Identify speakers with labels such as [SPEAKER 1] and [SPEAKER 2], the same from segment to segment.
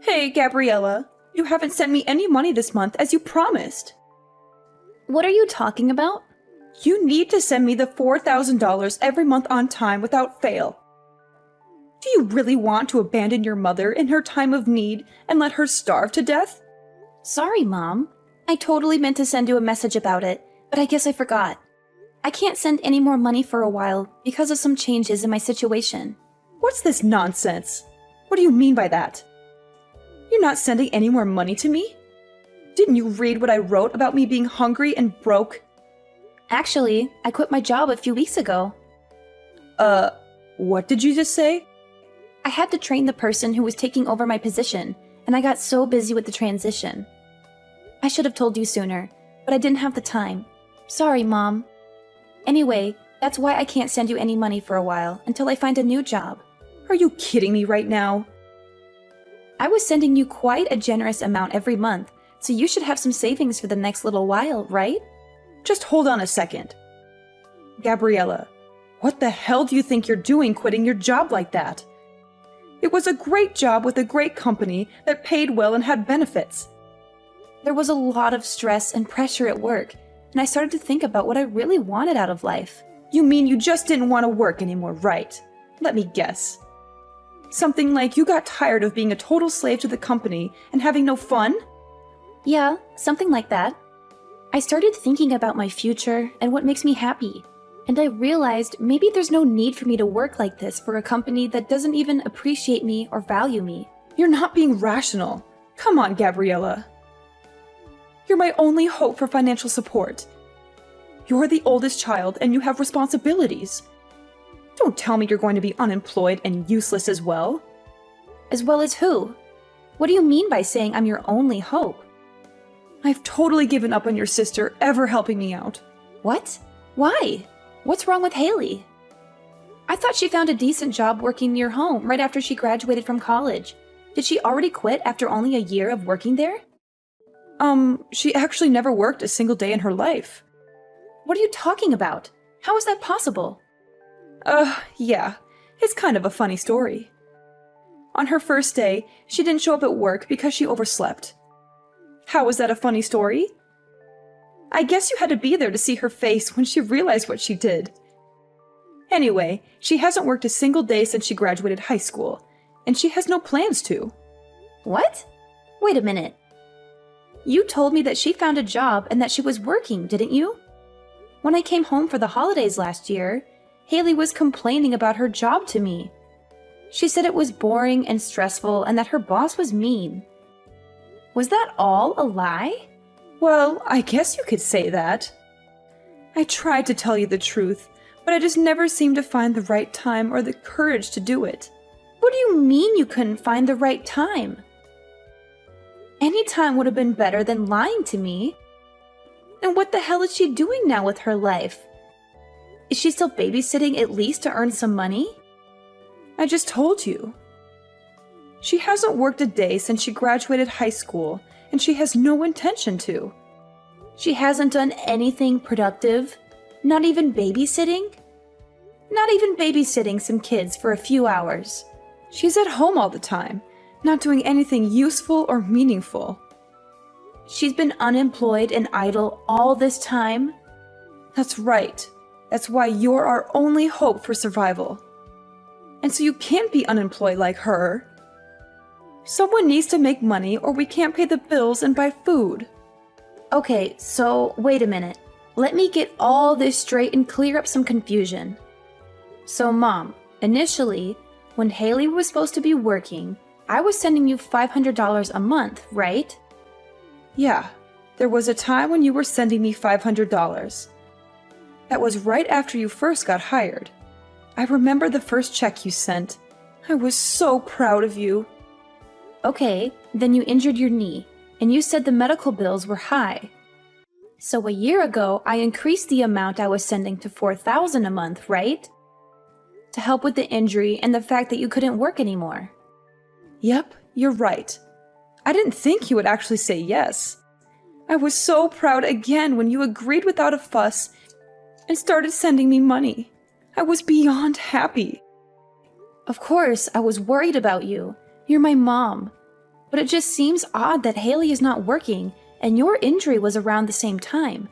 [SPEAKER 1] Hey, Gabriella, you haven't sent me any money this month as you promised.
[SPEAKER 2] What are you talking about?
[SPEAKER 1] You need to send me the $4,000 every month on time without fail. Do you really want to abandon your mother in her time of need and let her starve to death?
[SPEAKER 2] Sorry, Mom. I totally meant to send you a message about it, but I guess I forgot. I can't send any more money for a while because of some changes in my situation.
[SPEAKER 1] What's this nonsense? What do you mean by that? You're not sending any more money to me? Didn't you read what I wrote about me being hungry and broke?
[SPEAKER 2] Actually, I quit my job a few weeks ago.
[SPEAKER 1] What did you just say?
[SPEAKER 2] I had to train the person who was taking over my position, and I got so busy with the transition. I should have told you sooner, but I didn't have the time. Sorry, Mom. Anyway, that's why I can't send you any money for a while until I find a new job.
[SPEAKER 1] Are you kidding me right now?
[SPEAKER 2] I was sending you quite a generous amount every month, so you should have some savings for the next little while, right?
[SPEAKER 1] Just hold on a second. Gabriella, what the hell do you think you're doing quitting your job like that? It was a great job with a great company that paid well and had benefits.
[SPEAKER 2] There was a lot of stress and pressure at work, and I started to think about what I really wanted out of life.
[SPEAKER 1] You mean you just didn't want to work anymore, right? Let me guess. Something like you got tired of being a total slave to the company and having no fun?
[SPEAKER 2] Yeah, something like that. I started thinking about my future and what makes me happy, and I realized maybe there's no need for me to work like this for a company that doesn't even appreciate me or value me.
[SPEAKER 1] You're not being rational. Come on, Gabriella. You're my only hope for financial support. You're the oldest child and you have responsibilities. Don't tell me you're going to be unemployed and useless as well.
[SPEAKER 2] As well as who? What do you mean by saying I'm your only hope?
[SPEAKER 1] I've totally given up on your sister ever helping me out.
[SPEAKER 2] What? Why? What's wrong with Haley? I thought she found a decent job working near home right after she graduated from college. Did she already quit after only a year of working there?
[SPEAKER 1] She actually never worked a single day in her life.
[SPEAKER 2] What are you talking about? How is that possible?
[SPEAKER 1] Yeah. It's kind of a funny story. On her first day, she didn't show up at work because she overslept. How is that a funny story? I guess you had to be there to see her face when she realized what she did. Anyway, she hasn't worked a single day since she graduated high school, and she has no plans to.
[SPEAKER 2] What? Wait a minute. You told me that she found a job and that she was working, didn't you? When I came home for the holidays last year, Haley was complaining about her job to me. She said it was boring and stressful and that her boss was mean. Was that all a lie?
[SPEAKER 1] Well, I guess you could say that. I tried to tell you the truth, but I just never seemed to find the right time or the courage to do it.
[SPEAKER 2] What do you mean you couldn't find the right time? Any time would have been better than lying to me. And what the hell is she doing now with her life? Is she still babysitting at least to earn some money?
[SPEAKER 1] I just told you. She hasn't worked a day since she graduated high school, and she has no intention to.
[SPEAKER 2] She hasn't done anything productive? Not even babysitting? Not even babysitting some kids for a few hours.
[SPEAKER 1] She's at home all the time, not doing anything useful or meaningful.
[SPEAKER 2] She's been unemployed and idle all this time?
[SPEAKER 1] That's right. That's why you're our only hope for survival. And so you can't be unemployed like her. Someone needs to make money or we can't pay the bills and buy food.
[SPEAKER 2] Okay, so wait a minute. Let me get all this straight and clear up some confusion. So Mom, initially, when Haley was supposed to be working, I was sending you $500 a month, right?
[SPEAKER 1] Yeah, there was a time when you were sending me $500. That was right after you first got hired. I remember the first check you sent. I was so proud of you.
[SPEAKER 2] Okay, then you injured your knee, and you said the medical bills were high. So a year ago, I increased the amount I was sending to $4,000 a month, right? To help with the injury and the fact that you couldn't work anymore.
[SPEAKER 1] Yep, you're right. I didn't think you would actually say yes. I was so proud again when you agreed without a fuss and started sending me money. I was beyond happy.
[SPEAKER 2] Of course, I was worried about you. You're my mom. But it just seems odd that Haley is not working and your injury was around the same time.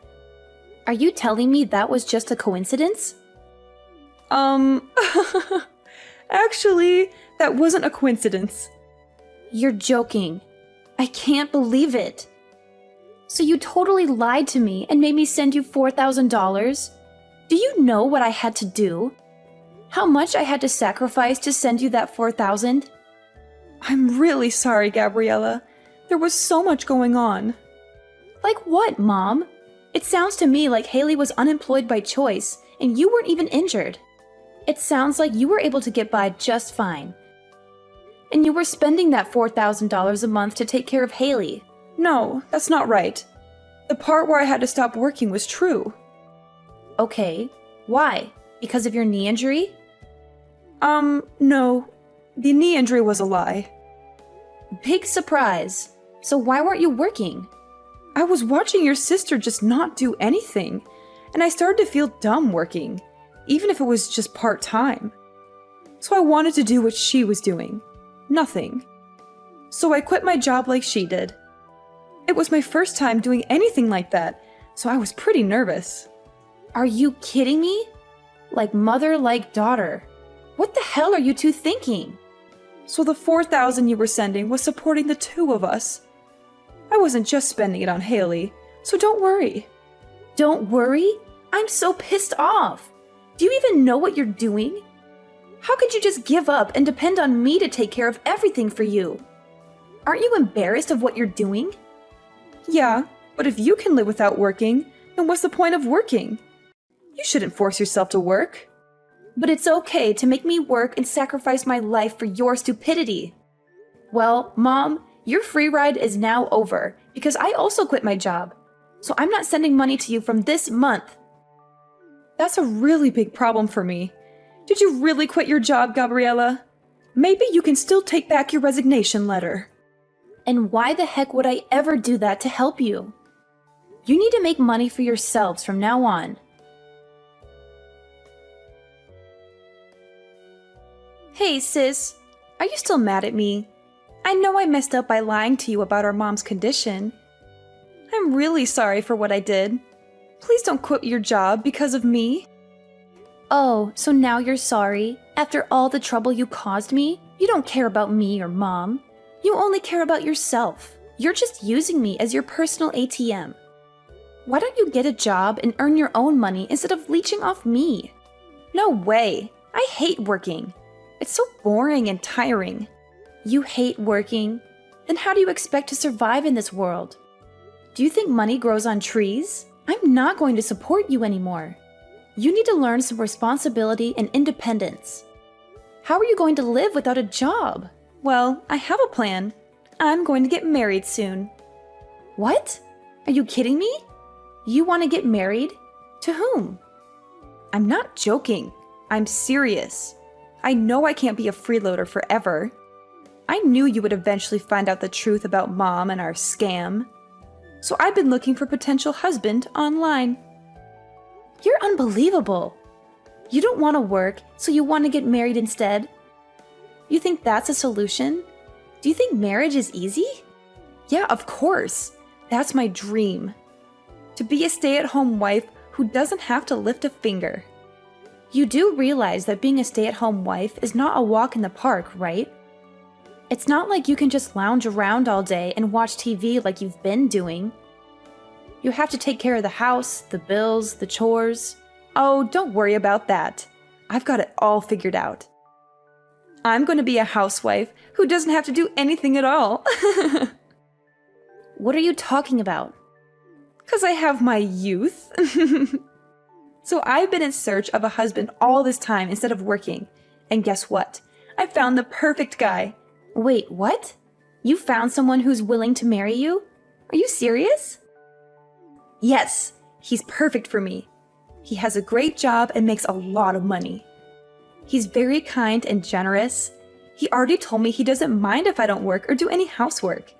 [SPEAKER 2] Are you telling me that was just a coincidence?
[SPEAKER 1] Actually, that wasn't a coincidence.
[SPEAKER 2] You're joking. I can't believe it. So you totally lied to me and made me send you $4,000? Do you know what I had to do? How much I had to sacrifice to send you that $4,000?
[SPEAKER 1] I'm really sorry, Gabriella. There was so much going on.
[SPEAKER 2] Like what, Mom? It sounds to me like Haley was unemployed by choice and you weren't even injured. It sounds like you were able to get by just fine. And you were spending that $4,000 a month to take care of Haley.
[SPEAKER 1] No, that's not right. The part where I had to stop working was true.
[SPEAKER 2] Okay, why? Because of your knee injury?
[SPEAKER 1] No. The knee injury was a lie.
[SPEAKER 2] Big surprise. So why weren't you working?
[SPEAKER 1] I was watching your sister just not do anything, and I started to feel dumb working, even if it was just part-time. So I wanted to do what she was doing. Nothing. So I quit my job like she did. It was my first time doing anything like that, so I was pretty nervous.
[SPEAKER 2] Are you kidding me? Like mother, like daughter. What the hell are you two thinking?
[SPEAKER 1] So the $4,000 you were sending was supporting the two of us. I wasn't just spending it on Haley, so don't worry.
[SPEAKER 2] Don't worry? I'm so pissed off. Do you even know what you're doing? How could you just give up and depend on me to take care of everything for you? Aren't you embarrassed of what you're doing?
[SPEAKER 1] Yeah, but if you can live without working, then what's the point of working? You shouldn't force yourself to work.
[SPEAKER 2] But it's okay to make me work and sacrifice my life for your stupidity. Well, Mom, your free ride is now over because I also quit my job. So I'm not sending money to you from this month.
[SPEAKER 1] That's a really big problem for me. Did you really quit your job, Gabriella? Maybe you can still take back your resignation letter.
[SPEAKER 2] And why the heck would I ever do that to help you? You need to make money for yourselves from now on.
[SPEAKER 1] Hey, sis. Are you still mad at me? I know I messed up by lying to you about our mom's condition. I'm really sorry for what I did. Please don't quit your job because of me.
[SPEAKER 2] Oh, so now you're sorry? After all the trouble you caused me? You don't care about me or Mom. You only care about yourself. You're just using me as your personal ATM. Why don't you get a job and earn your own money instead of leeching off me?
[SPEAKER 1] No way. I hate working. It's so boring and tiring.
[SPEAKER 2] You hate working? Then how do you expect to survive in this world? Do you think money grows on trees? I'm not going to support you anymore. You need to learn some responsibility and independence. How are you going to live without a job?
[SPEAKER 1] Well, I have a plan. I'm going to get married soon.
[SPEAKER 2] What? Are you kidding me? You want to get married? To whom?
[SPEAKER 1] I'm not joking. I'm serious. I know I can't be a freeloader forever. I knew you would eventually find out the truth about Mom and our scam. So I've been looking for potential husband online.
[SPEAKER 2] You're unbelievable. You don't want to work, so you want to get married instead? You think that's a solution? Do you think marriage is easy?
[SPEAKER 1] Yeah, of course. That's my dream. To be a stay-at-home wife who doesn't have to lift a finger.
[SPEAKER 2] You do realize that being a stay-at-home wife is not a walk in the park, right? It's not like you can just lounge around all day and watch TV like you've been doing. You have to take care of the house, the bills, the chores.
[SPEAKER 1] Oh, don't worry about that. I've got it all figured out. I'm going to be a housewife who doesn't have to do anything at all.
[SPEAKER 2] What are you talking about?
[SPEAKER 1] 'Cause I have my youth. So I've been in search of a husband all this time instead of working. And guess what? I found the perfect guy.
[SPEAKER 2] Wait, what? You found someone who's willing to marry you? Are you serious?
[SPEAKER 1] Yes, he's perfect for me. He has a great job and makes a lot of money. He's very kind and generous. He already told me he doesn't mind if I don't work or do any housework.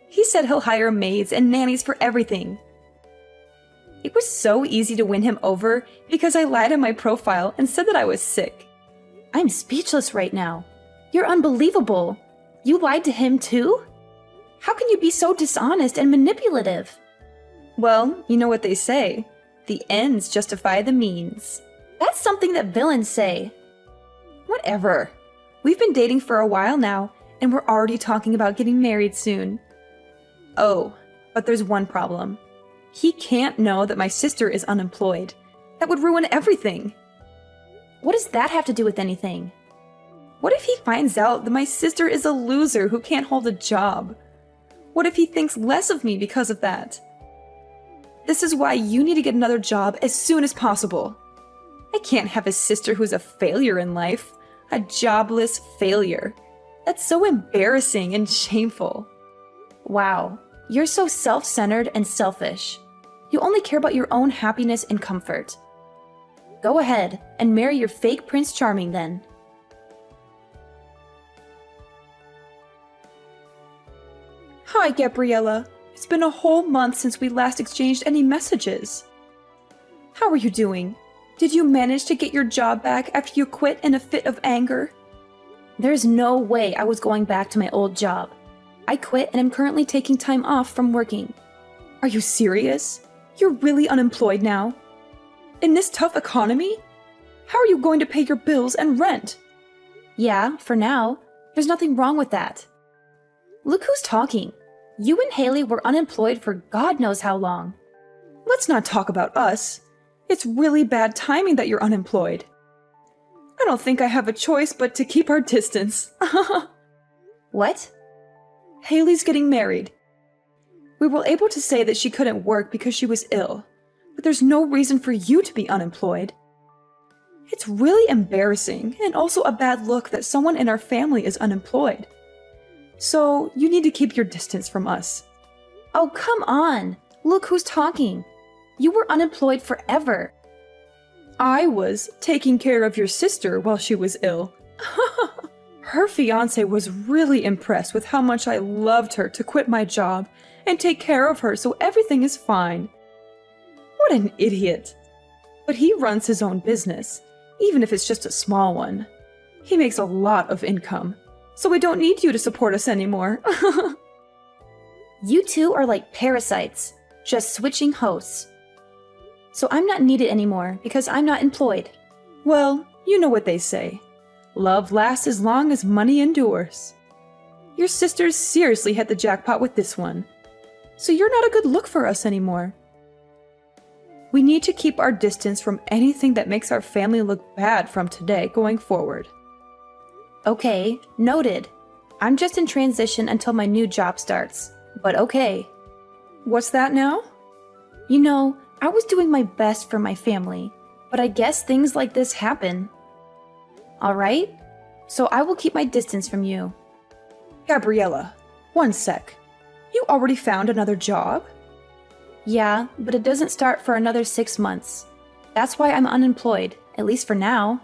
[SPEAKER 1] He said he'll hire maids and nannies for everything. It was so easy to win him over because I lied on my profile and said that I was sick.
[SPEAKER 2] I'm speechless right now. You're unbelievable. You lied to him too? How can you be so dishonest and manipulative?
[SPEAKER 1] Well, you know what they say. The ends justify the means.
[SPEAKER 2] That's something that villains say.
[SPEAKER 1] Whatever. We've been dating for a while now, and we're already talking about getting married soon. Oh, but there's one problem. He can't know that my sister is unemployed. That would ruin everything.
[SPEAKER 2] What does that have to do with anything?
[SPEAKER 1] What if he finds out that my sister is a loser who can't hold a job? What if he thinks less of me because of that? This is why you need to get another job as soon as possible. I can't have a sister who's a failure in life. A jobless failure. That's so embarrassing and shameful.
[SPEAKER 2] Wow, you're so self-centered and selfish. You only care about your own happiness and comfort. Go ahead and marry your fake Prince Charming then.
[SPEAKER 1] Hi, Gabriella. It's been a whole month since we last exchanged any messages. How are you doing? Did you manage to get your job back after you quit in a fit of anger?
[SPEAKER 2] There's no way I was going back to my old job. I quit and am currently taking time off from working.
[SPEAKER 1] Are you serious? You're really unemployed now? In this tough economy? How are you going to pay your bills and rent?
[SPEAKER 2] Yeah, for now. There's nothing wrong with that. Look who's talking. You and Haley were unemployed for God knows how long.
[SPEAKER 1] Let's not talk about us. It's really bad timing that you're unemployed. I don't think I have a choice but to keep our distance.
[SPEAKER 2] What?
[SPEAKER 1] Haley's getting married. We were able to say that she couldn't work because she was ill, but there's no reason for you to be unemployed. It's really embarrassing and also a bad look that someone in our family is unemployed. So you need to keep your distance from us.
[SPEAKER 2] Oh, come on. Look who's talking. You were unemployed forever.
[SPEAKER 1] I was taking care of your sister while she was ill. Her fiancé was really impressed with how much I loved her to quit my job and take care of her so everything is fine. What an idiot. But he runs his own business, even if it's just a small one. He makes a lot of income, so we don't need you to support us anymore.
[SPEAKER 2] You two are like parasites, just switching hosts. So I'm not needed anymore because I'm not employed.
[SPEAKER 1] Well, you know what they say. Love lasts as long as money endures. Your sisters seriously hit the jackpot with this one. So you're not a good look for us anymore. We need to keep our distance from anything that makes our family look bad from today going forward.
[SPEAKER 2] Okay, noted. I'm just in transition until my new job starts, but okay.
[SPEAKER 1] What's that now?
[SPEAKER 2] You know, I was doing my best for my family, but I guess things like this happen. All right? So I will keep my distance from you.
[SPEAKER 1] Gabriella, one sec. You already found another job?
[SPEAKER 2] Yeah, but it doesn't start for another 6 months. That's why I'm unemployed, at least for now.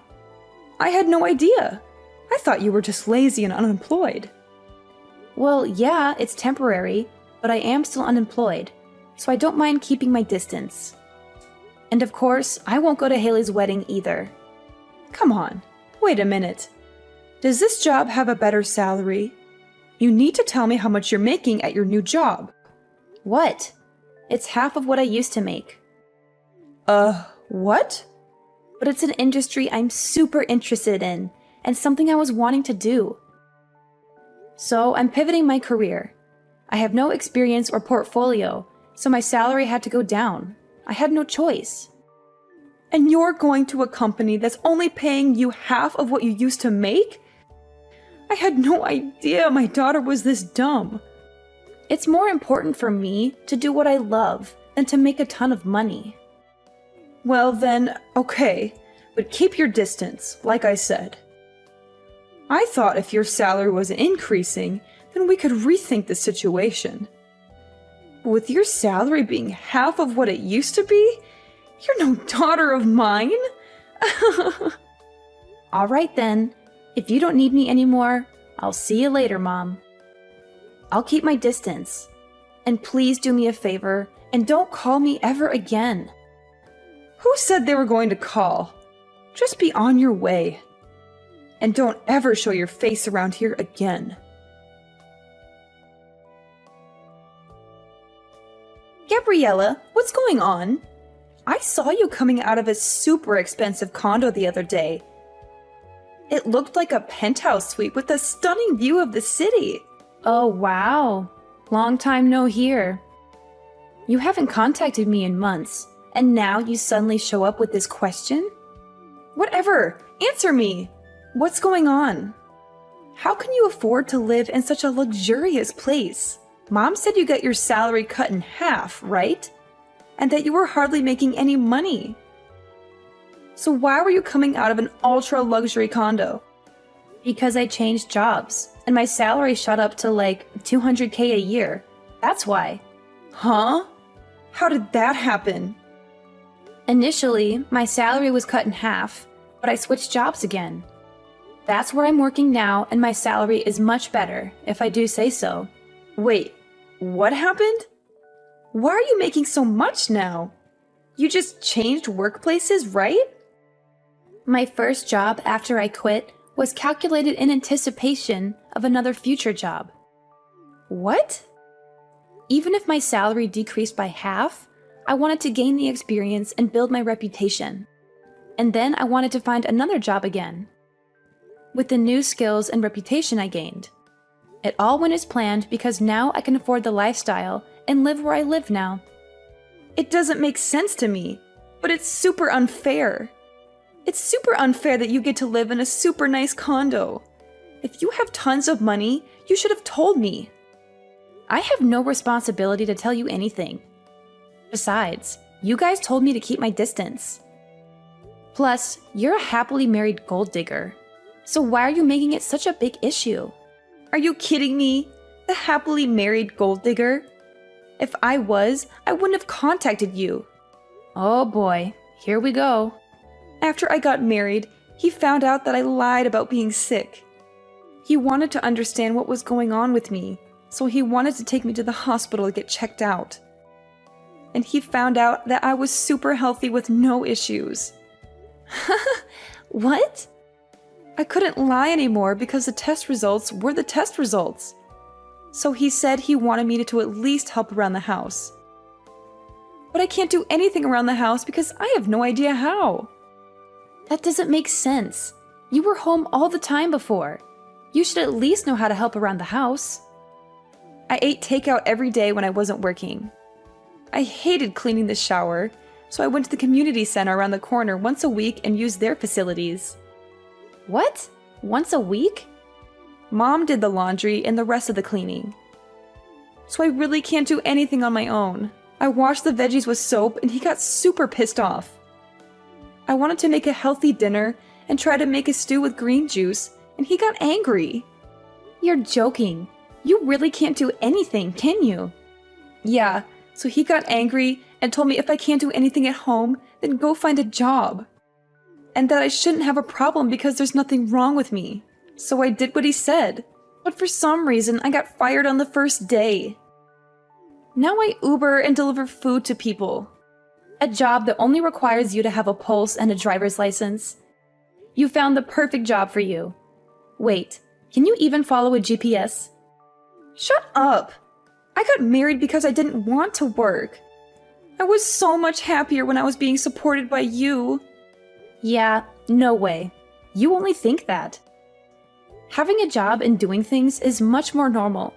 [SPEAKER 1] I had no idea. I thought you were just lazy and unemployed.
[SPEAKER 2] Well, yeah, it's temporary, but I am still unemployed, so I don't mind keeping my distance. And of course, I won't go to Haley's wedding either.
[SPEAKER 1] Come on, wait a minute. Does this job have a better salary? You need to tell me how much you're making at your new job.
[SPEAKER 2] What? It's half of what I used to make.
[SPEAKER 1] What?
[SPEAKER 2] But it's an industry I'm super interested in, and something I was wanting to do. So I'm pivoting my career. I have no experience or portfolio, so my salary had to go down. I had no choice.
[SPEAKER 1] And you're going to a company that's only paying you half of what you used to make? I had no idea my daughter was this dumb.
[SPEAKER 2] It's more important for me to do what I love than to make a ton of money.
[SPEAKER 1] Well then, okay, but keep your distance, like I said. I thought if your salary was increasing, then we could rethink the situation. But with your salary being half of what it used to be, you're no daughter of mine.
[SPEAKER 2] All right then, if you don't need me anymore, I'll see you later, Mom. I'll keep my distance. And please do me a favor and don't call me ever again.
[SPEAKER 1] Who said they were going to call? Just be on your way. And don't ever show your face around here again. Gabriella, what's going on? I saw you coming out of a super expensive condo the other day. It looked like a penthouse suite with a stunning view of the city.
[SPEAKER 2] Oh, wow. Long time no hear. You haven't contacted me in months, and now you suddenly show up with this question?
[SPEAKER 1] Whatever, answer me. What's going on? How can you afford to live in such a luxurious place? Mom said you got your salary cut in half, right? And that you were hardly making any money. So why were you coming out of an ultra-luxury condo?
[SPEAKER 2] Because I changed jobs, and my salary shot up to like $200K a year. That's why.
[SPEAKER 1] Huh? How did that happen?
[SPEAKER 2] Initially, my salary was cut in half, but I switched jobs again. That's where I'm working now, and my salary is much better, if I do say so.
[SPEAKER 1] Wait, what happened? Why are you making so much now? You just changed workplaces, right?
[SPEAKER 2] My first job after I quit was calculated in anticipation of another future job.
[SPEAKER 1] What?
[SPEAKER 2] Even if my salary decreased by half, I wanted to gain the experience and build my reputation. And then I wanted to find another job again. With the new skills and reputation I gained. It all went as planned because now I can afford the lifestyle and live where I live now.
[SPEAKER 1] It doesn't make sense to me, but it's super unfair. It's super unfair that you get to live in a super nice condo. If you have tons of money, you should have told me.
[SPEAKER 2] I have no responsibility to tell you anything. Besides, you guys told me to keep my distance. Plus, you're a happily married gold digger. So why are you making it such a big issue?
[SPEAKER 1] Are you kidding me? The happily married gold digger? If I was, I wouldn't have contacted you.
[SPEAKER 2] Oh boy, here we go.
[SPEAKER 1] After I got married, he found out that I lied about being sick. He wanted to understand what was going on with me, so he wanted to take me to the hospital to get checked out. And he found out that I was super healthy with no issues.
[SPEAKER 2] What?
[SPEAKER 1] I couldn't lie anymore because the test results were the test results. So he said he wanted me to at least help around the house. But I can't do anything around the house because I have no idea how.
[SPEAKER 2] That doesn't make sense. You were home all the time before. You should at least know how to help around the house.
[SPEAKER 1] I ate takeout every day when I wasn't working. I hated cleaning the shower, so I went to the community center around the corner once a week and used their facilities.
[SPEAKER 2] What? Once a week?
[SPEAKER 1] Mom did the laundry and the rest of the cleaning. So I really can't do anything on my own. I washed the veggies with soap and he got super pissed off. I wanted to make a healthy dinner and try to make a stew with green juice, and he got angry.
[SPEAKER 2] You're joking. You really can't do anything, can you?
[SPEAKER 1] Yeah, so he got angry and told me if I can't do anything at home, then go find a job. And that I shouldn't have a problem because there's nothing wrong with me. So I did what he said. But for some reason, I got fired on the first day. Now I Uber and deliver food to people.
[SPEAKER 2] A job that only requires you to have a pulse and a driver's license. You found the perfect job for you. Wait, can you even follow a GPS?
[SPEAKER 1] Shut up! I got married because I didn't want to work. I was so much happier when I was being supported by you.
[SPEAKER 2] Yeah, no way. You only think that. Having a job and doing things is much more normal.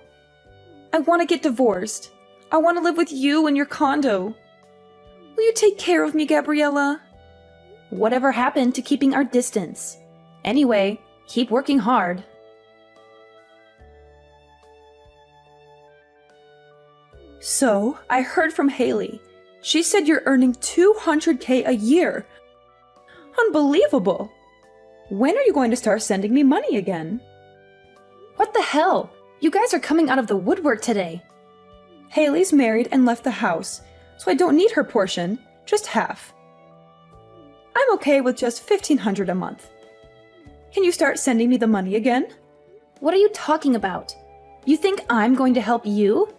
[SPEAKER 1] I want to get divorced. I want to live with you in your condo. Will you take care of me, Gabriella?
[SPEAKER 2] Whatever happened to keeping our distance? Anyway, keep working hard.
[SPEAKER 1] So, I heard from Haley. She said you're earning $200K a year. Unbelievable! When are you going to start sending me money again?
[SPEAKER 2] What the hell? You guys are coming out of the woodwork today.
[SPEAKER 1] Haley's married and left the house, so I don't need her portion, just half. I'm okay with just $1,500 a month. Can you start sending me the money again?
[SPEAKER 2] What are you talking about? You think I'm going to help you?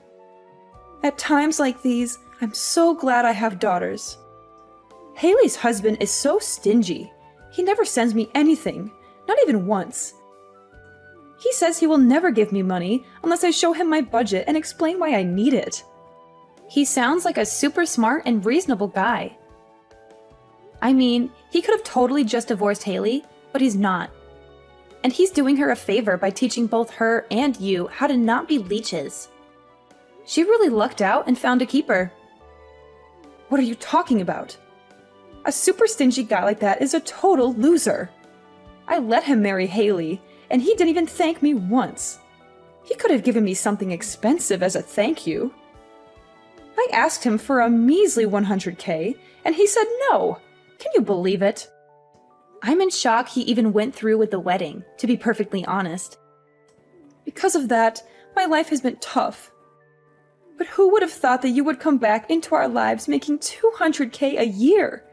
[SPEAKER 1] At times like these, I'm so glad I have daughters. Haley's husband is so stingy. He never sends me anything, not even once. He says he will never give me money unless I show him my budget and explain why I need it.
[SPEAKER 2] He sounds like a super smart and reasonable guy. I mean, he could have totally just divorced Haley, but he's not. And he's doing her a favor by teaching both her and you how to not be leeches. She really lucked out and found a keeper.
[SPEAKER 1] What are you talking about? A super stingy guy like that is a total loser. I let him marry Haley, and he didn't even thank me once. He could have given me something expensive as a thank you. I asked him for a measly 100K, and he said no. Can you believe it?
[SPEAKER 2] I'm in shock he even went through with the wedding, to be perfectly honest.
[SPEAKER 1] Because of that, my life has been tough. But who would have thought that you would come back into our lives making 200K a year?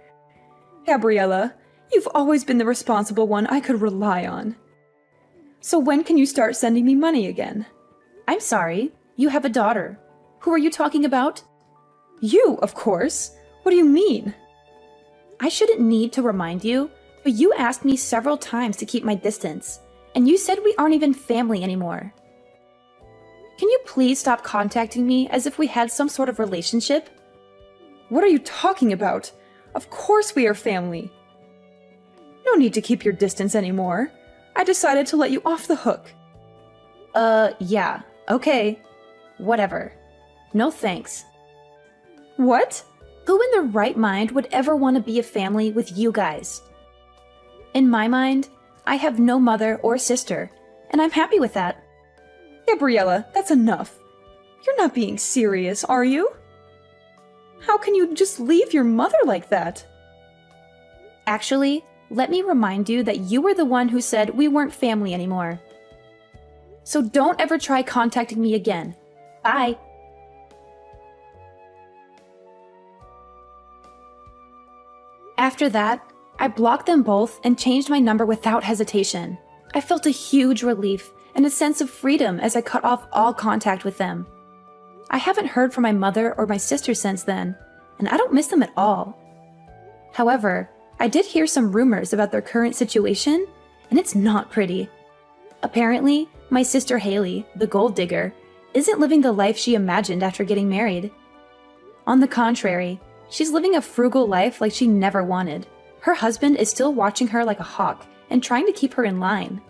[SPEAKER 1] Gabriella, you've always been the responsible one I could rely on. So when can you start sending me money again?
[SPEAKER 2] I'm sorry, you have a daughter. Who are you talking about?
[SPEAKER 1] You, of course. What do you mean?
[SPEAKER 2] I shouldn't need to remind you, but you asked me several times to keep my distance, and you said we aren't even family anymore. Can you please stop contacting me as if we had some sort of relationship?
[SPEAKER 1] What are you talking about? Of course we are family. No need to keep your distance anymore. I decided to let you off the hook.
[SPEAKER 2] Yeah, okay. Whatever. No thanks.
[SPEAKER 1] What?
[SPEAKER 2] Who in their right mind would ever want to be a family with you guys? In my mind, I have no mother or sister, and I'm happy with that.
[SPEAKER 1] Gabriella, that's enough. You're not being serious, are you? How can you just leave your mother like that?
[SPEAKER 2] Actually, let me remind you that you were the one who said we weren't family anymore. So don't ever try contacting me again. Bye. After that, I blocked them both and changed my number without hesitation. I felt a huge relief and a sense of freedom as I cut off all contact with them. I haven't heard from my mother or my sister since then, and I don't miss them at all. However, I did hear some rumors about their current situation, and it's not pretty. Apparently, my sister Haley, the gold digger, isn't living the life she imagined after getting married. On the contrary, she's living a frugal life like she never wanted. Her husband is still watching her like a hawk and trying to keep her in line.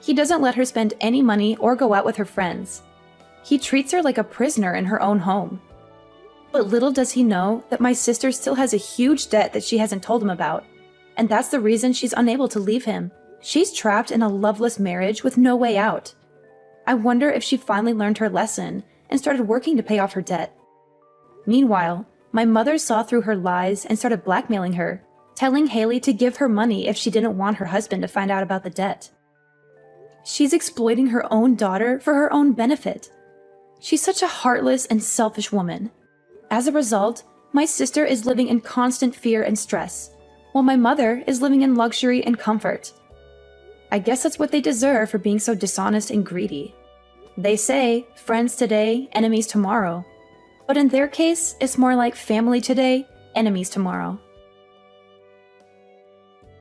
[SPEAKER 2] He doesn't let her spend any money or go out with her friends. He treats her like a prisoner in her own home. But little does he know that my sister still has a huge debt that she hasn't told him about, and that's the reason she's unable to leave him. She's trapped in a loveless marriage with no way out. I wonder if she finally learned her lesson and started working to pay off her debt. Meanwhile, my mother saw through her lies and started blackmailing her, telling Haley to give her money if she didn't want her husband to find out about the debt. She's exploiting her own daughter for her own benefit. She's such a heartless and selfish woman. As a result, my sister is living in constant fear and stress, while my mother is living in luxury and comfort. I guess that's what they deserve for being so dishonest and greedy. They say, friends today, enemies tomorrow. But in their case, it's more like family today, enemies tomorrow.